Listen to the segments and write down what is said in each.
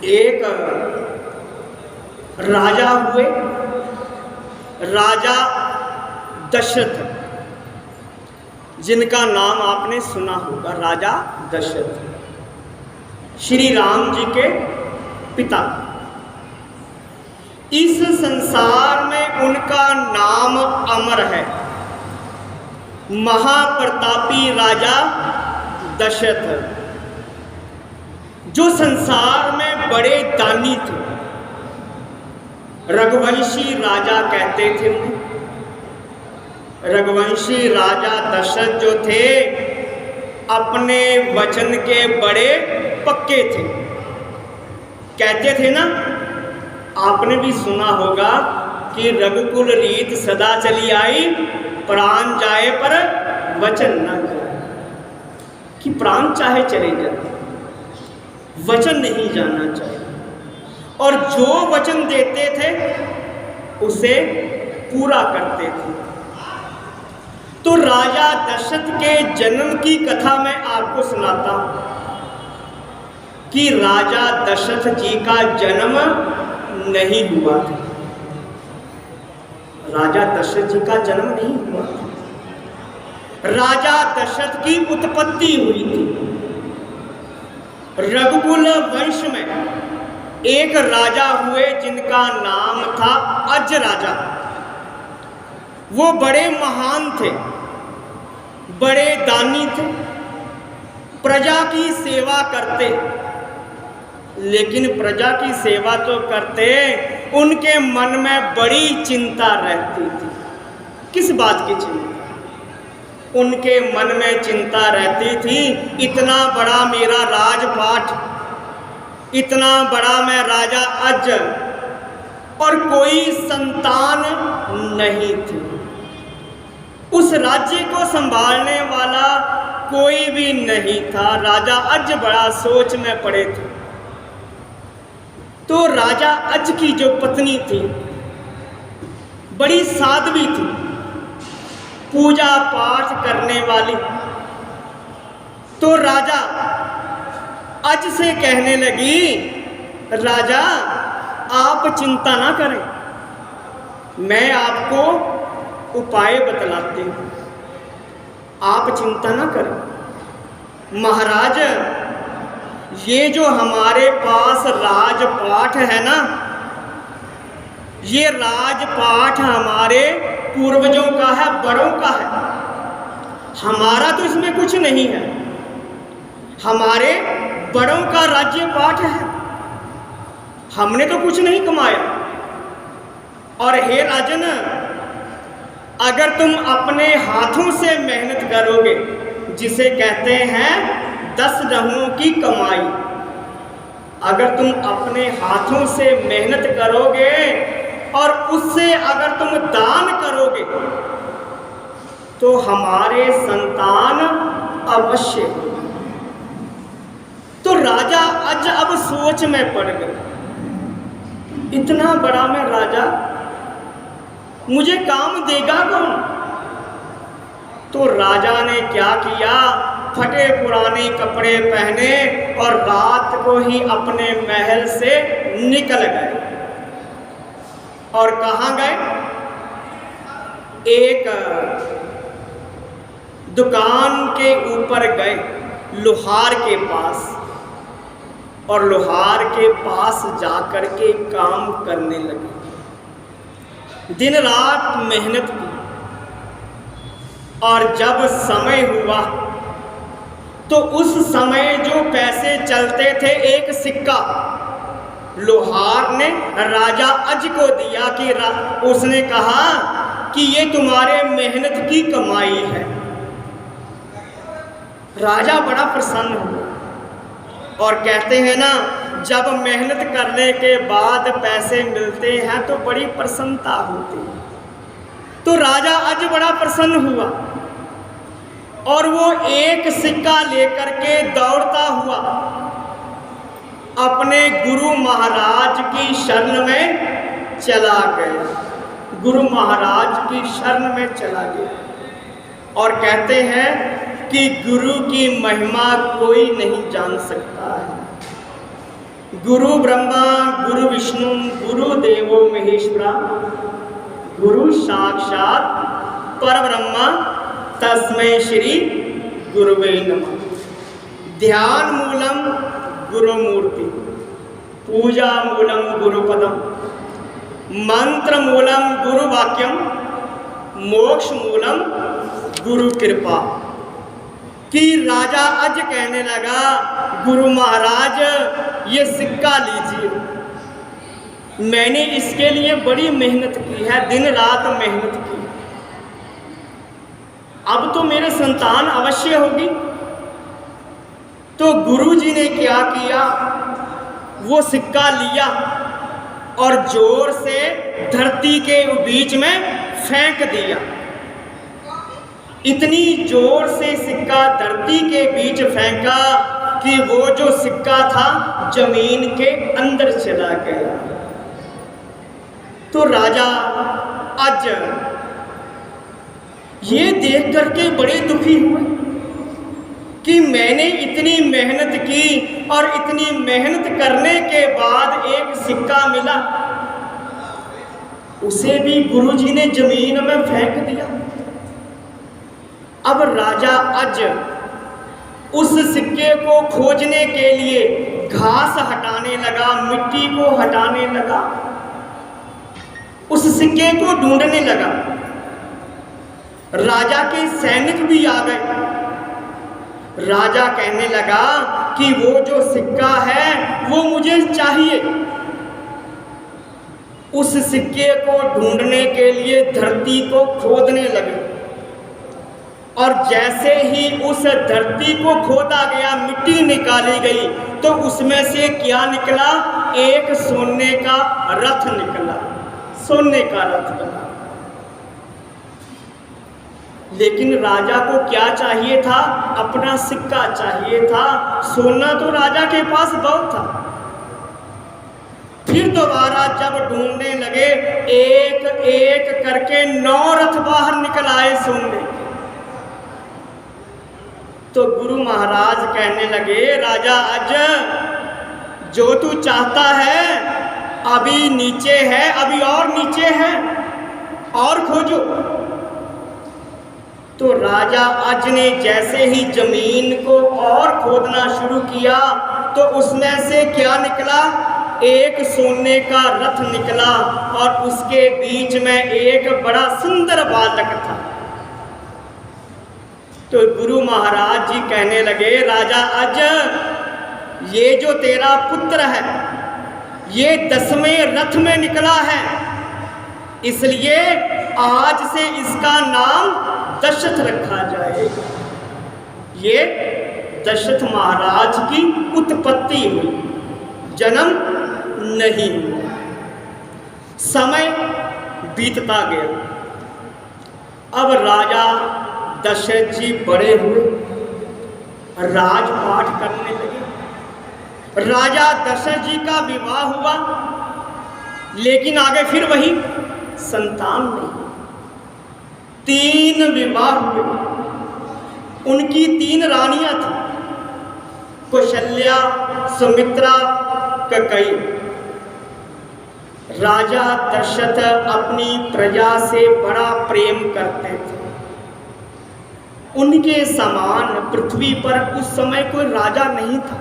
एक राजा हुए, राजा दशरथ, जिनका नाम आपने सुना होगा, राजा दशरथ, श्री राम जी के पिता। इस संसार में उनका नाम अमर है, महाप्रतापी राजा दशरथ, जो संसार में बड़े दानी थे। रघुवंशी राजा कहते थे उन्हें। रघुवंशी राजा दशरथ जो थे, अपने वचन के बड़े पक्के थे। कहते थे ना, आपने भी सुना होगा कि रघुकुल रीत सदा चली आई, प्राण जाए पर वचन न जाए। कि प्राण चाहे चले जाए, वचन नहीं जाना चाहिए। और जो वचन देते थे उसे पूरा करते थे। तो राजा दशरथ के जन्म की कथा मैं आपको सुनाता हूं कि राजा दशरथ जी का जन्म नहीं हुआ था। राजा दशरथ जी का जन्म नहीं हुआ था। राजा दशरथ की उत्पत्ति हुई थी। रघुकुल वंश में एक राजा हुए जिनका नाम था अज राजा। वो बड़े महान थे, बड़े दानी थे, प्रजा की सेवा करते। लेकिन प्रजा की सेवा तो करते, उनके मन में बड़ी चिंता रहती थी। किस बात की चिंता? उनके मन में चिंता रहती थी, इतना बड़ा मेरा राजपाट, इतना बड़ा मैं राजा अज, और कोई संतान नहीं थी। उस राज्य को संभालने वाला कोई भी नहीं था। राजा अज बड़ा सोच में पड़े थे। तो राजा अज की जो पत्नी थी, बड़ी साध्वी थी, पूजा पाठ करने वाली। तो राजा अज से कहने लगी, राजा आप चिंता ना करें, मैं आपको उपाय बतलाती हूँ, आप चिंता ना करें। महाराज, ये जो हमारे पास राजपाट है ना, ये राजपाट हमारे पूर्वजों का है, बड़ों का है। हमारा तो इसमें कुछ नहीं है, हमारे बड़ों का राज्यपाट है। हमने तो कुछ नहीं कमाया। और हे राजन, अगर तुम अपने हाथों से मेहनत करोगे, जिसे कहते हैं 10 रहुओं की कमाई, अगर तुम अपने हाथों से मेहनत करोगे और उससे अगर तुम दान करोगे, तो हमारे संतान अवश्य होगी। तो राजा अज अब सोच में पड़ गए, इतना बड़ा मैं राजा, मुझे काम देगा कौन? तो राजा ने क्या किया, फटे पुराने कपड़े पहने और रात को ही अपने महल से निकल गए। और कहाँ गए? एक दुकान के ऊपर गए, लोहार के पास, और लोहार के पास जाकर के काम करने लगे। दिन रात मेहनत की। और जब समय हुआ तो उस समय जो पैसे चलते थे, एक सिक्का लोहार ने राजा अज को दिया कि उसने कहा कि ये तुम्हारे मेहनत की कमाई है। राजा बड़ा प्रसन्न हुआ और कहते हैं ना, जब मेहनत करने के बाद पैसे मिलते हैं तो बड़ी प्रसन्नता होती है। तो राजा अज बड़ा प्रसन्न हुआ और वो एक सिक्का लेकर के दौड़ता हुआ अपने गुरु महाराज की शरण में चला गया। गुरु महाराज की शरण में चला गया और कहते हैं कि गुरु की महिमा कोई नहीं जान सकता है। गुरु ब्रह्मा गुरु विष्णु गुरु देवो महेश्वरा गुरु साक्षात परब्रह्मा तस्मै श्री गुरुवे नमः। ध्यान मूलम गुरुमूर्ति, पूजा मूलम गुरुपदम, मंत्र मूलम गुरुवाक्यम, मोक्ष मूलम गुरु कृपा। कि राजा अज कहने लगा, गुरु महाराज ये सिक्का लीजिए, मैंने इसके लिए बड़ी मेहनत की है, दिन रात मेहनत की, अब तो मेरे संतान अवश्य होगी। तो गुरुजी ने क्या किया, वो सिक्का लिया और जोर से धरती के बीच में फेंक दिया। इतनी जोर से सिक्का धरती के बीच फेंका कि वो जो सिक्का था जमीन के अंदर चला गया। तो राजा अज ये देख करके बड़े दुखी हुए कि मैंने इतनी मेहनत की और इतनी मेहनत करने के बाद एक सिक्का मिला, उसे भी गुरुजी ने जमीन में फेंक दिया। अब राजा अज उस सिक्के को खोजने के लिए घास हटाने लगा, मिट्टी को हटाने लगा, उस सिक्के को ढूंढने लगा। राजा के सैनिक भी आ गए। राजा कहने लगा कि वो जो सिक्का है वो मुझे चाहिए। उस सिक्के को ढूंढने के लिए धरती को खोदने लगे और जैसे ही उस धरती को खोदा गया, मिट्टी निकाली गई, तो उसमें से क्या निकला, एक सोने का रथ निकला, सोने का रथ बना। लेकिन राजा को क्या चाहिए था, अपना सिक्का चाहिए था, सोना तो राजा के पास बहुत था। फिर दोबारा जब ढूंढने लगे, एक एक करके 9 रथ बाहर निकल आए सोने। तो गुरु महाराज कहने लगे, राजा अज जो तू चाहता है अभी नीचे है, अभी और नीचे है, और खोजो। तो राजा अज ने जैसे ही जमीन को और खोदना शुरू किया तो उसमें से क्या निकला, एक सोने का रथ निकला और उसके बीच में एक बड़ा सुंदर बालक था। तो गुरु महाराज जी कहने लगे, राजा अज ये जो तेरा पुत्र है ये 10वें रथ में निकला है, इसलिए आज से इसका नाम दशरथ रखा जाएगा। ये दशरथ महाराज की उत्पत्ति हुई, जन्म नहीं हुआ। समय बीतता गया। अब राजा दशरथ जी बड़े हुए, राजपाट करने लगे। राजा दशरथ जी का विवाह हुआ, लेकिन आगे फिर वही संतान नहीं। 3 विवाह हुए, उनकी 3 रानियां थी, कौशल्या, सुमित्रा, कैकेयी। राजा दशरथ अपनी प्रजा से बड़ा प्रेम करते थे। उनके समान पृथ्वी पर उस समय कोई राजा नहीं था।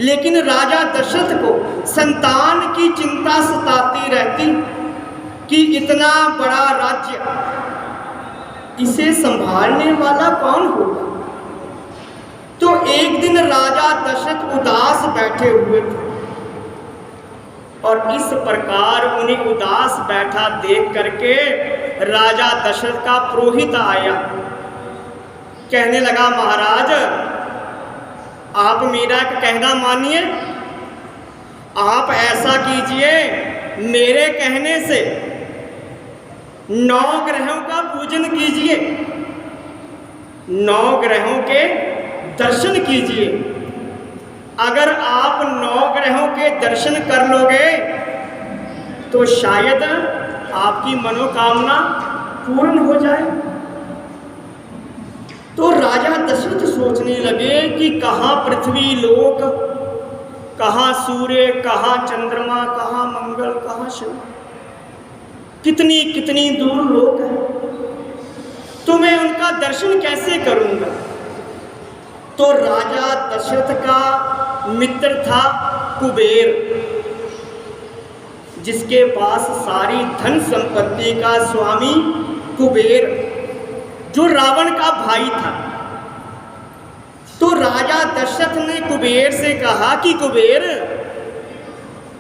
लेकिन राजा दशरथ को संतान की चिंता सताती रहती कि इतना बड़ा राज्य, इसे संभालने वाला कौन होगा। तो एक दिन राजा दशरथ उदास बैठे हुए थे और इस प्रकार उन्हें उदास बैठा देख करके राजा दशरथ का पुरोहित आया। कहने लगा, महाराज आप मेरा कहना मानिए, आप ऐसा कीजिए, मेरे कहने से 9 ग्रहों का पूजन कीजिए, 9 ग्रहों के दर्शन कीजिए। अगर आप 9 ग्रहों के दर्शन कर लोगे तो शायद आपकी मनोकामना पूर्ण हो जाए। तो राजा दशरथ सोचने लगे कि कहाँ पृथ्वी लोक कहाँ सूर्य, कहाँ चंद्रमा, कहाँ मंगल, कहाँ शिव, कितनी कितनी दूर लोग हैं, तो मैं उनका दर्शन कैसे करूंगा। तो राजा दशरथ का मित्र था कुबेर, जिसके पास सारी धन संपत्ति का स्वामी कुबेर, जो रावण का भाई था। तो राजा दशरथ ने कुबेर से कहा कि कुबेर,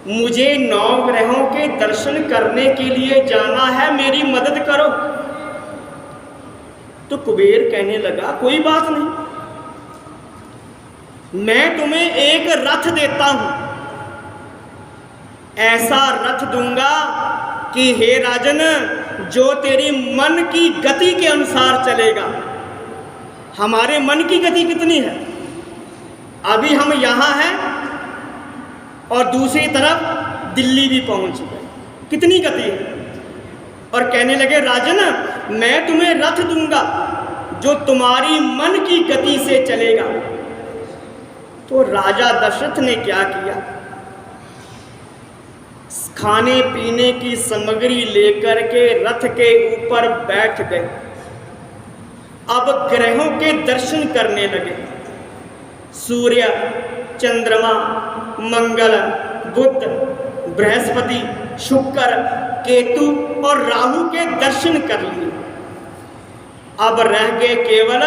मुझे 9 ग्रहों के दर्शन करने के लिए जाना है, मेरी मदद करो। तो कुबेर कहने लगा, कोई बात नहीं, मैं तुम्हें एक रथ देता हूं, ऐसा रथ दूंगा कि हे राजन, जो तेरी मन की गति के अनुसार चलेगा। हमारे मन की गति कितनी है? अभी हम यहाँ हैं और दूसरी तरफ दिल्ली भी पहुंच गए, कितनी गति है। और कहने लगे, राजन, मैं तुम्हें रथ दूंगा जो तुम्हारी मन की गति से चलेगा। तो राजा दशरथ ने क्या किया, खाने पीने की सामग्री लेकर के रथ के ऊपर बैठ गए। अब ग्रहों के दर्शन करने लगे। सूर्य, चंद्रमा, मंगल, बुध, बृहस्पति, शुक्र, केतु और राहु के दर्शन कर लिए। अब रह गए केवल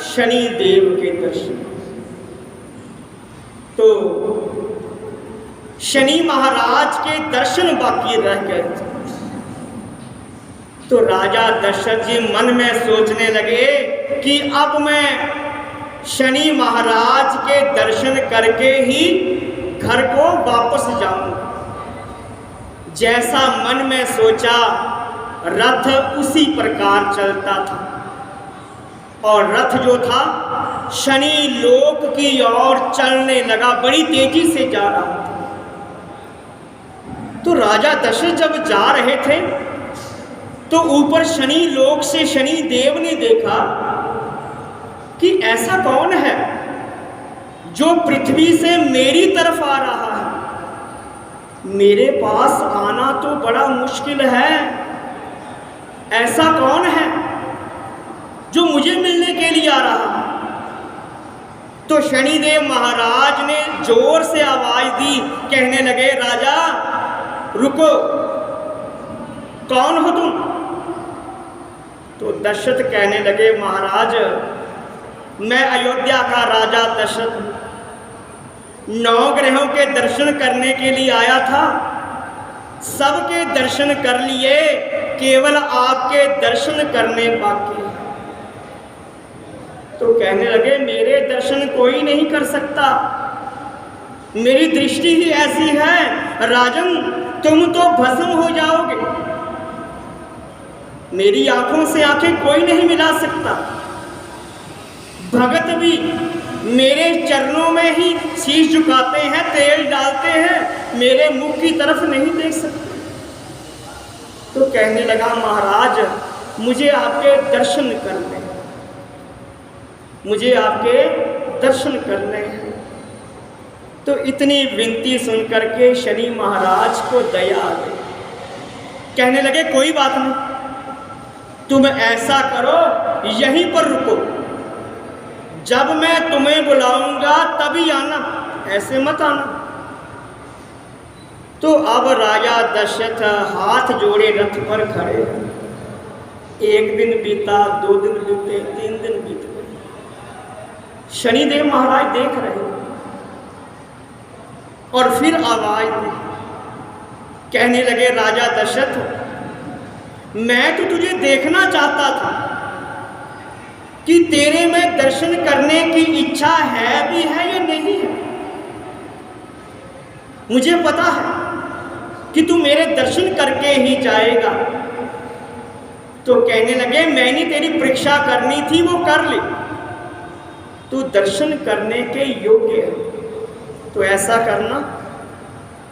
शनि देव के दर्शन। तो शनि महाराज के दर्शन बाकी रह गए थे। तो राजा दशरथ जी मन में सोचने लगे कि अब मैं शनि महाराज के दर्शन करके ही घर को वापस जाऊंगा। जैसा मन में सोचा, रथ उसी प्रकार चलता था। और रथ जो था शनि लोक की ओर चलने लगा, बड़ी तेजी से जा रहा था। तो राजा दशरथ जब जा रहे थे तो ऊपर शनि लोक से शनि देव ने देखा कि ऐसा कौन है जो पृथ्वी से मेरी तरफ आ रहा है। मेरे पास आना तो बड़ा मुश्किल है। ऐसा कौन है जो मुझे मिलने के लिए आ रहा है। तो शनिदेव महाराज ने जोर से आवाज दी, कहने लगे, राजा रुको, कौन हो तुम। तो दशरथ कहने लगे, महाराज मैं अयोध्या का राजा दशरथ हूं, 9 ग्रहों के दर्शन करने के लिए आया था। सबके दर्शन कर लिए, केवल आपके दर्शन करने बाकी। तो कहने लगे, मेरे दर्शन कोई नहीं कर सकता, मेरी दृष्टि ही ऐसी है, राजन तुम तो भस्म हो जाओगे। मेरी आंखों से आंखें कोई नहीं मिला सकता। भगत भी मेरे चरणों में ही शीश झुकाते हैं, तेल डालते हैं, मेरे मुख की तरफ नहीं देख सकते। तो कहने लगा, महाराज मुझे आपके दर्शन करने हैं, मुझे आपके दर्शन करने हैं। तो इतनी विनती सुनकर के शनि महाराज को दया आ गई। कहने लगे, कोई बात नहीं, तुम ऐसा करो, यहीं पर रुको, जब मैं तुम्हें बुलाऊंगा तभी आना, ऐसे मत आना। तो अब राजा दशरथ हाथ जोड़े रथ पर खड़े। 1 दिन बीता, 2 दिन बीते, 3 दिन बीत गए। शनिदेव महाराज देख रहे और फिर आवाज दी, कहने लगे, राजा दशरथ मैं तो तुझे देखना चाहता था कि तेरे में दर्शन करने की इच्छा है भी है या नहीं है। मुझे पता है कि तू मेरे दर्शन करके ही जाएगा। तो कहने लगे, मैंने तेरी परीक्षा करनी थी, वो कर ली, तू दर्शन करने के योग्य है। तो ऐसा करना,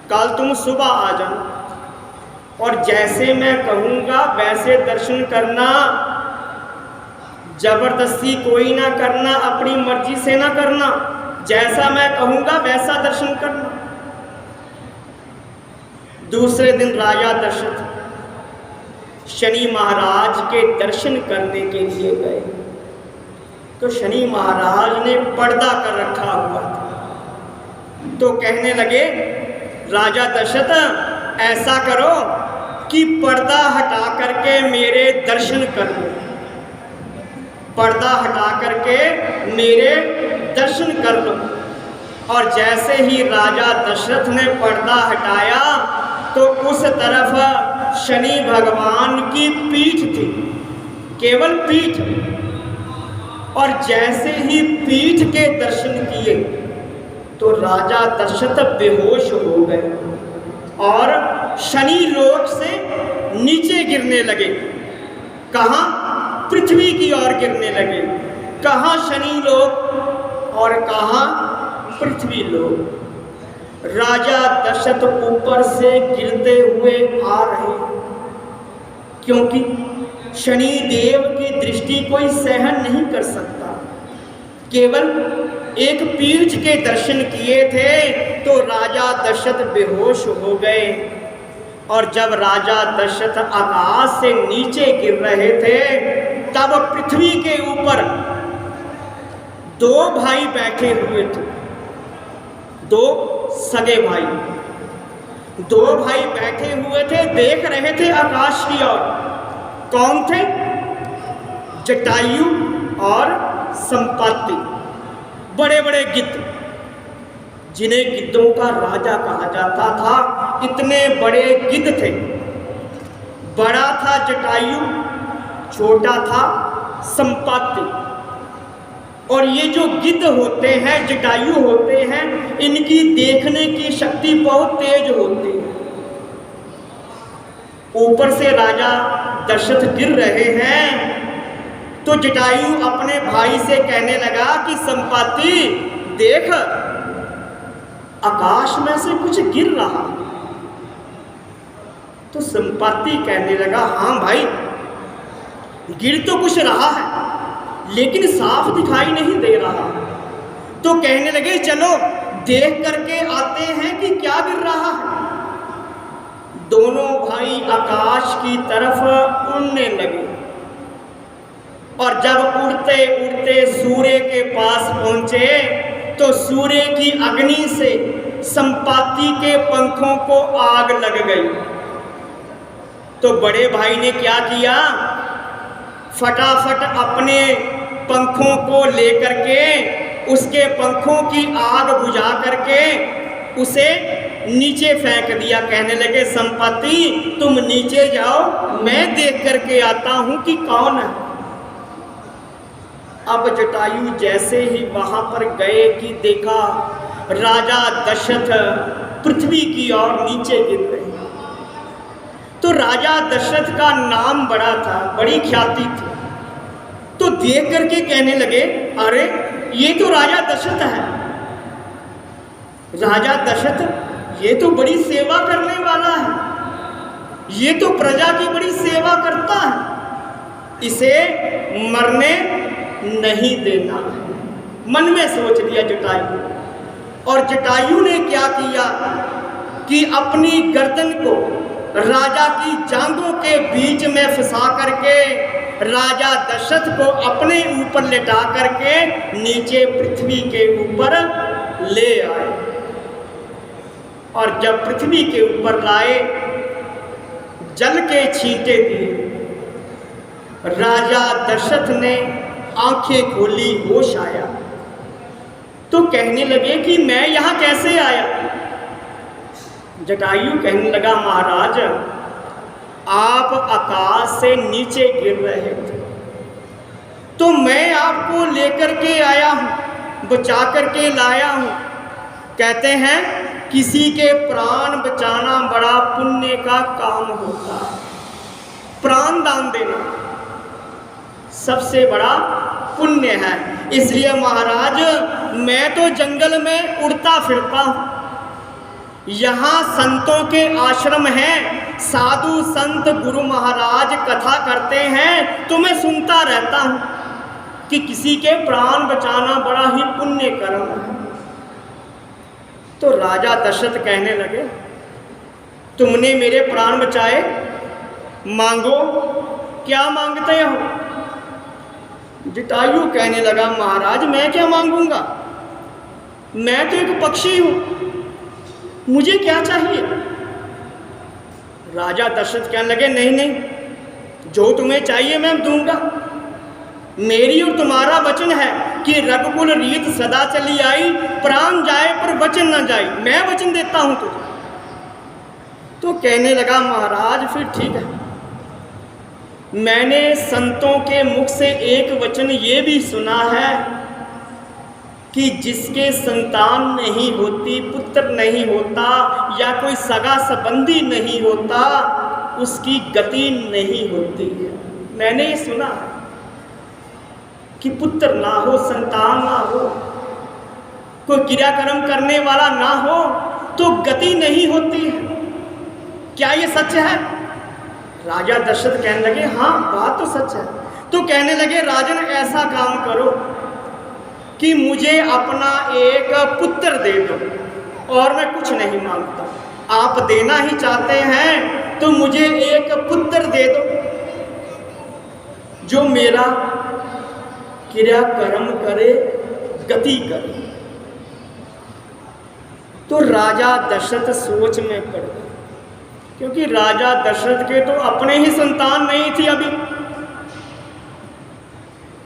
कल तुम सुबह आ जाना और जैसे मैं कहूँगा वैसे दर्शन करना। जबरदस्ती कोई ना करना, अपनी मर्जी से ना करना, जैसा मैं कहूँगा वैसा दर्शन दर्शन करना। दूसरे दिन राजा दशरथ शनि महाराज के दर्शन करने के लिए गए तो शनि महाराज ने पर्दा कर रखा हुआ था। तो कहने लगे, राजा दशरथ ऐसा करो कि पर्दा हटा करके मेरे दर्शन कर लो, पर्दा हटा करके मेरे दर्शन कर लो। और जैसे ही राजा दशरथ ने पर्दा हटाया तो उस तरफ शनि भगवान की पीठ थी, केवल पीठ। और जैसे ही पीठ के दर्शन किए तो राजा दशरथ बेहोश हो गए और शनि लोक से नीचे गिरने लगे। कहाँ? पृथ्वी की ओर गिरने लगे। कहाँ? शनि लोक और कहाँ? पृथ्वी लोक। राजा दशरथ ऊपर से गिरते हुए आ रहे, क्योंकि शनि देव की दृष्टि कोई सहन नहीं कर सकता। केवल एक पीठ के दर्शन किए थे तो राजा दशरथ बेहोश हो गए। और जब राजा दशरथ आकाश से नीचे गिर रहे थे तब पृथ्वी के ऊपर दो भाई बैठे हुए थे, दो सगे भाई, दो भाई बैठे हुए थे, देख रहे थे आकाश की ओर। कौन थे? जटायु और संपाति, बड़े बड़े गिद्ध, जिन्हें गिद्धों का राजा कहा जाता था। इतने बड़े गिद्ध थे। बड़ा था जटायु, छोटा था संपाति। और ये जो गिद्ध होते हैं, जटायु होते हैं, इनकी देखने की शक्ति बहुत तेज होती है। ऊपर से राजा दशरथ गिर रहे हैं तो जटायु अपने भाई से कहने लगा कि संपाति देख, आकाश में से कुछ गिर रहा। तो संपाति कहने लगा, हाँ भाई, गिर तो कुछ रहा है लेकिन साफ दिखाई नहीं दे रहा। तो कहने लगे, चलो देख करके आते हैं कि क्या गिर रहा है। दोनों भाई आकाश की तरफ उड़ने लगे और जब उड़ते उड़ते सूर्य के पास पहुंचे तो सूर्य की अग्नि से संपाति के पंखों को आग लग गई। तो बड़े भाई ने क्या किया, फटाफट अपने पंखों को लेकर के उसके पंखों की आग बुझा करके उसे नीचे फेंक दिया। कहने लगे, संपाति तुम नीचे जाओ, मैं देख करके आता हूं कि कौन है। अब जटायु जैसे ही वहां पर गए कि देखा राजा दशरथ पृथ्वी की ओर नीचे गिर रहे। तो राजा दशरथ का नाम बड़ा था, बड़ी ख्याति थी। तो देख करके कहने लगे, अरे ये तो राजा दशरथ है। राजा दशरथ ये तो बड़ी सेवा करने वाला है, ये तो प्रजा की बड़ी सेवा करता है, इसे मरने नहीं देना। मन में सोच लिया जटायु। और जटायु ने क्या किया कि अपनी गर्दन को राजा की जांघों के बीच में फंसा करके राजा दशरथ को अपने ऊपर लेटा करके नीचे पृथ्वी के ऊपर ले आए। और जब पृथ्वी के ऊपर लाए, जल के छींटे दिए, राजा दशरथ ने आंखें खोली, होश आया। तो कहने लगे कि मैं यहां कैसे आया। जटायु कहने लगा, महाराज आप आकाश से नीचे गिर रहे थे तो मैं आपको लेकर के आया हूं, बचा करके लाया हूं। कहते हैं किसी के प्राण बचाना बड़ा पुण्य का काम होता है। प्राण दान देना सबसे बड़ा पुण्य है। इसलिए महाराज मैं तो जंगल में उड़ता फिरता हूँ, यहाँ संतों के आश्रम हैं, साधु संत गुरु महाराज कथा करते हैं, तो मैं सुनता रहता हूँ कि किसी के प्राण बचाना बड़ा ही पुण्य कर्म है। तो राजा दशरथ कहने लगे, तुमने मेरे प्राण बचाए, मांगो, क्या मांगते हो? जटायु कहने लगा, महाराज मैं क्या मांगूंगा, मैं तो एक पक्षी हूं, मुझे क्या चाहिए? राजा दशरथ कहने लगे, नहीं नहीं, जो तुम्हें चाहिए मैं दूंगा। मेरी और तुम्हारा वचन है कि रघुकुल रीत सदा चली आई, प्राण जाए पर वचन न जाए, मैं वचन देता हूं तुझे। तो कहने लगा, महाराज फिर ठीक है, मैंने संतों के मुख से एक वचन ये भी सुना है कि जिसके संतान नहीं होती, पुत्र नहीं होता या कोई सगा संबंधी नहीं होता, उसकी गति नहीं होती है। मैंने ये सुना है कि पुत्र ना हो, संतान ना हो, कोई क्रियाक्रम करने वाला ना हो तो गति नहीं होती है। क्या ये सच है? राजा दशरथ कहने लगे, हाँ बात तो सच है। तो कहने लगे, राजन ऐसा काम करो कि मुझे अपना एक पुत्र दे दो और मैं कुछ नहीं मांगता। आप देना ही चाहते हैं तो मुझे एक पुत्र दे दो जो मेरा क्रियाक्रम करे, गति करे। तो राजा दशरथ सोच में पड़ गए, क्योंकि राजा दशरथ के तो अपने ही संतान नहीं थी अभी,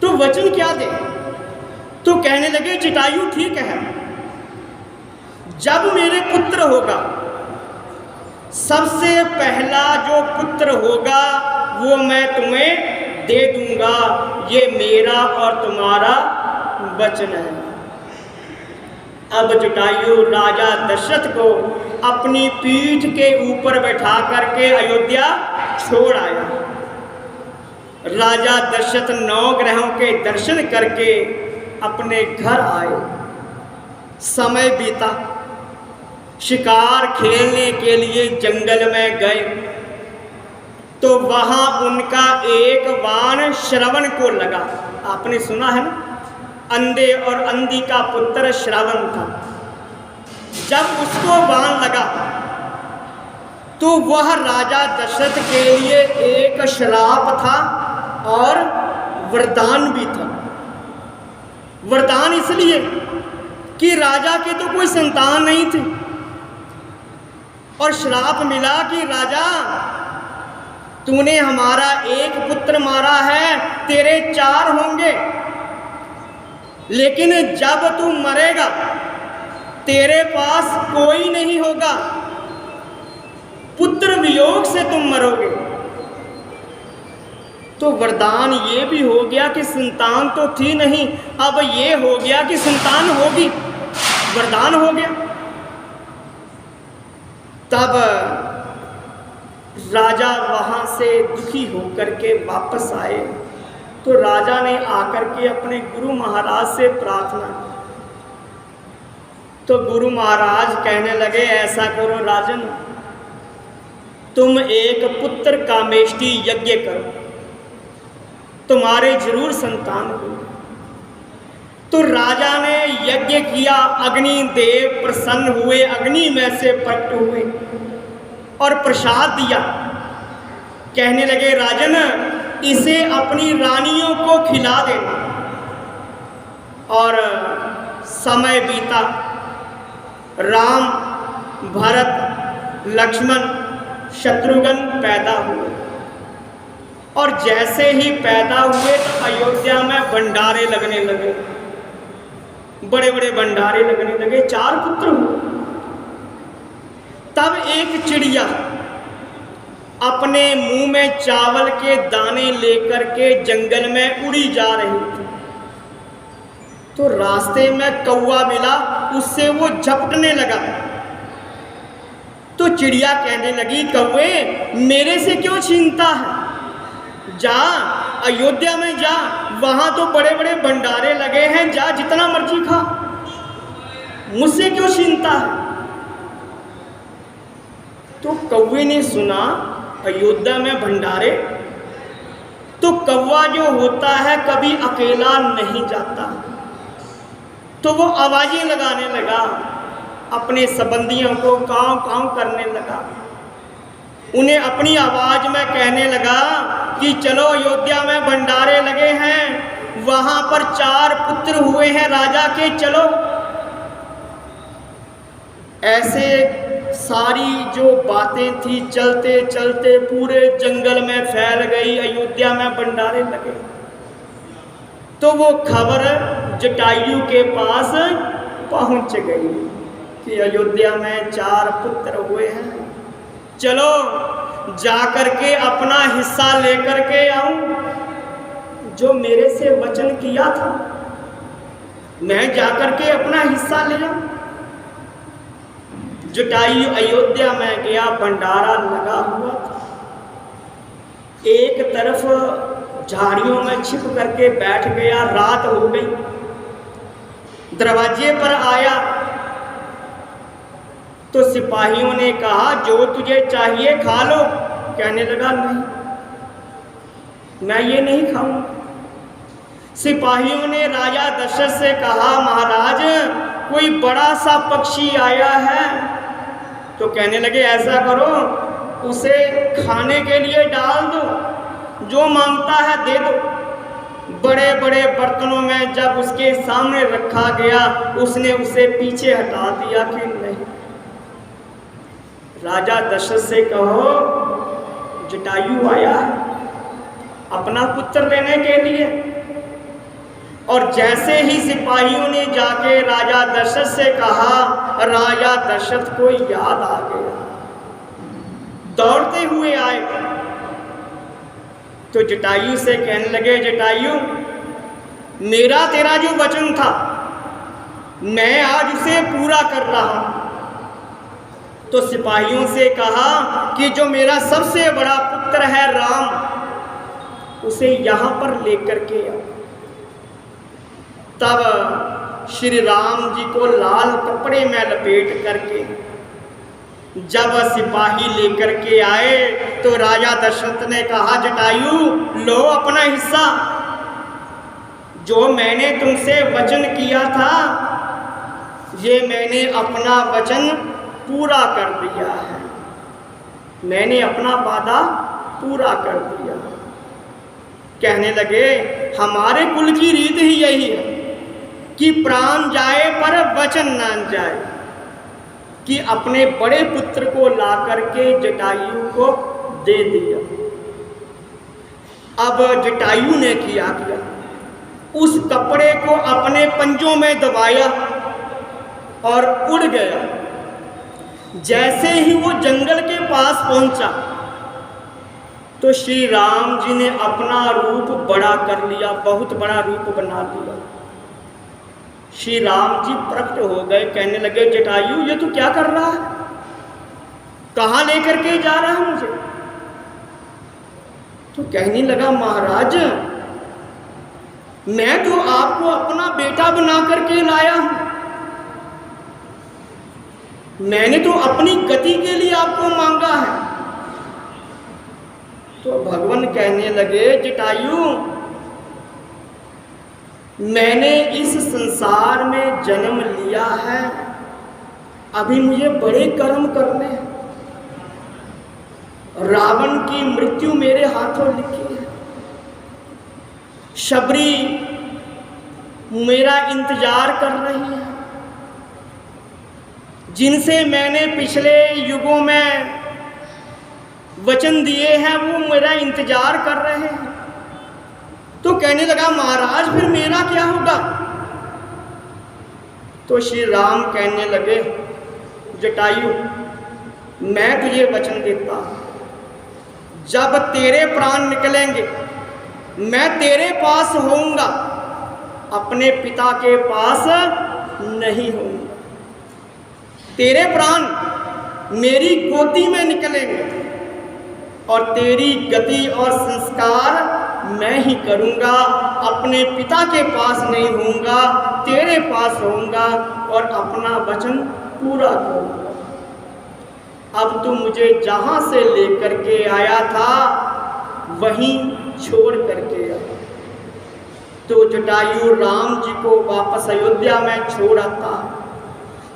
तो वचन क्या दे? तो कहने लगे, जटायु ठीक है, जब मेरे पुत्र होगा, सबसे पहला जो पुत्र होगा वो मैं तुम्हें दे दूंगा, ये मेरा और तुम्हारा वचन है। अब जटायु राजा दशरथ को अपनी पीठ के ऊपर बैठा करके अयोध्या छोड़ आया। राजा दशरथ 9 ग्रहों के दर्शन करके अपने घर आए। समय बीता, शिकार खेलने के लिए जंगल में गए तो वहां उनका एक बाण श्रवण को लगा। आपने सुना है ना, अंधे और अंधी का पुत्र श्रवण था। जब उसको बाण लगा तो वह राजा दशरथ के लिए एक श्राप था और वरदान भी था। वरदान इसलिए कि राजा के तो कोई संतान नहीं थी, और श्राप मिला कि राजा तूने हमारा एक पुत्र मारा है, तेरे 4 होंगे, लेकिन जब तू मरेगा तेरे पास कोई नहीं होगा, पुत्र वियोग से तुम मरोगे। तो वरदान ये भी हो गया कि संतान तो थी नहीं, अब ये हो गया कि संतान होगी, वरदान हो गया। तब राजा वहां से दुखी होकर के वापस आए तो राजा ने आकर के अपने गुरु महाराज से प्रार्थना की। तो गुरु महाराज कहने लगे, ऐसा करो राजन, तुम एक पुत्र कामेष्टि यज्ञ करो, तुम्हारे जरूर संतान हो। तो राजा ने यज्ञ किया, अग्नि देव प्रसन्न हुए, अग्नि में से प्रकट हुए और प्रसाद दिया। कहने लगे, राजन इसे अपनी रानियों को खिला देना। और समय बीता, राम, भरत, लक्ष्मण, शत्रुघ्न पैदा हुए, और जैसे ही पैदा हुए तो अयोध्या में भंडारे लगने लगे, बड़े बड़े भंडारे लगने लगे। 4 पुत्र हुए। तब एक चिड़िया अपने मुंह में चावल के दाने लेकर के जंगल में उड़ी जा रही थी। तो रास्ते में कौवा मिला, उससे वो झपटने लगा। तो चिड़िया कहने लगी, कौवे मेरे से क्यों छीनता है, जा अयोध्या में जा, वहां तो बड़े बड़े भंडारे लगे हैं, जा जितना मर्जी खा, मुझसे क्यों छीनता है। तो कौवे ने सुना अयोध्या में भंडारे, तो कौवा जो होता है कभी अकेला नहीं जाता, तो वो आवाजें लगाने लगा, अपने संबंधियों को काँव काँव करने लगा। उन्हें अपनी आवाज में कहने लगा कि चलो अयोध्या में भंडारे लगे हैं, वहां पर 4 पुत्र हुए हैं राजा के, चलो। ऐसे सारी जो बातें थी चलते चलते पूरे जंगल में फैल गई, अयोध्या में भंडारे लगे। तो वो खबर जटायु के पास पहुंच गई कि अयोध्या में 4 पुत्र हुए हैं, चलो जाकर के अपना हिस्सा लेकर के आऊं। जो मेरे से वचन किया था मैं जाकर के अपना हिस्सा ले आऊं। जटायु अयोध्या में गया, भंडारा लगा हुआ था। एक तरफ झाड़ियों में छिप करके बैठ गया, रात हो गई। दरवाजे पर आया तो सिपाहियों ने कहा जो तुझे चाहिए खा लो। कहने लगा नहीं, मैं ये नहीं खाऊंगा। सिपाहियों ने राजा दशरथ से कहा महाराज कोई बड़ा सा पक्षी आया है। तो कहने लगे ऐसा करो उसे खाने के लिए डाल दो, जो मांगता है दे दो। बड़े बड़े बर्तनों में जब उसके सामने रखा गया उसने उसे पीछे हटा दिया कि नहीं। राजा दशरथ से कहो जटायु आया अपना पुत्र लेने के लिए। और जैसे ही सिपाहियों ने जाके राजा दशरथ से कहा, राजा दशरथ को याद आ गया, दौड़ते हुए आए। तो जटायु से कहने लगे जटायु मेरा तेरा जो वचन था मैं आज उसे पूरा कर रहा हूं। तो सिपाहियों से कहा कि जो मेरा सबसे बड़ा पुत्र है राम उसे यहां पर लेकर के आओ। तब श्री राम जी को लाल कपड़े में लपेट करके जब सिपाही लेकर के आए तो राजा दशरथ ने कहा जटायु लो अपना हिस्सा, जो मैंने तुमसे वचन किया था ये मैंने अपना वचन पूरा कर दिया है, मैंने अपना वादा पूरा कर दिया। कहने लगे हमारे कुल की रीत ही यही है कि प्राण जाए पर वचन ना जाए, कि अपने बड़े पुत्र को ला करके जटायु को दे दिया। अब जटायु ने किया उस कपड़े को अपने पंजों में दबाया और उड़ गया। जैसे ही वो जंगल के पास पहुंचा तो श्री राम जी ने अपना रूप बड़ा कर लिया, बहुत बड़ा रूप बना लिया। श्री राम जी प्रकट हो गए, कहने लगे जटायु ये तू क्या कर रहा है, कहाँ लेकर के जा रहा है मुझे। तो कहने लगा महाराज मैं तो आपको अपना बेटा बना करके लाया हूं, मैंने तो अपनी गति के लिए आपको मांगा है। तो भगवान कहने लगे जटायु मैंने इस संसार में जन्म लिया है, अभी मुझे बड़े कर्म करने हैं। रावण की मृत्यु मेरे हाथों लिखी है, शबरी मेरा इंतजार कर रही है, जिनसे मैंने पिछले युगों में वचन दिए हैं वो मेरा इंतजार कर रहे हैं। तो कहने लगा महाराज फिर मेरा क्या होगा। तो श्री राम कहने लगे जटायु मैं तुझे वचन देता हूं, जब तेरे प्राण निकलेंगे मैं तेरे पास होऊंगा, अपने पिता के पास नहीं होऊंगा। तेरे प्राण मेरी गोदी में निकलेंगे और तेरी गति और संस्कार मैं ही करूंगा, अपने पिता के पास नहीं होऊंगा, तेरे पास होऊंगा और अपना वचन पूरा करूंगा। अब तू मुझे जहां से लेकर के आया था वहीं छोड़ करके आया। तो जटायु राम जी को वापस अयोध्या में छोड़ आता,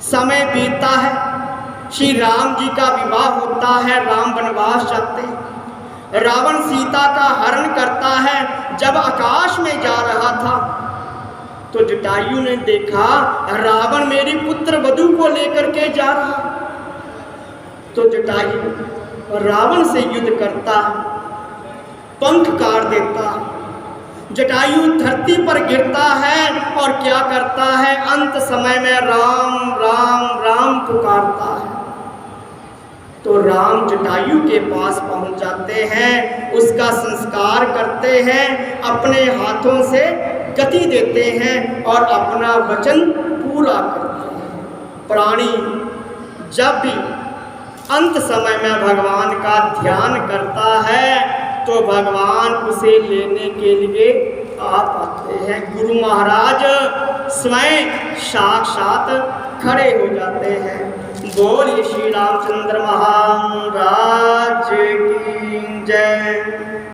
समय बीतता है, श्री राम जी का विवाह होता है, राम वनवास जाते हैं। रावण सीता का हरण करता है। जब आकाश में जा रहा था तो जटायु ने देखा रावण मेरी पुत्र वधू को लेकर के जा रहा। तो जटायु रावण से युद्ध करता, पंख काट देता। जटायु धरती पर गिरता है और क्या करता है, अंत समय में राम राम राम पुकारता है। तो राम जटायु के पास पहुंच जाते हैं, उसका संस्कार करते हैं, अपने हाथों से गति देते हैं और अपना वचन पूरा करते हैं। प्राणी जब भी अंत समय में भगवान का ध्यान करता है तो भगवान उसे लेने के लिए आ पाते हैं। गुरु महाराज स्वयं साक्षात खड़े हो जाते हैं। बोलिए श्री रामचंद्र महाराज की जय।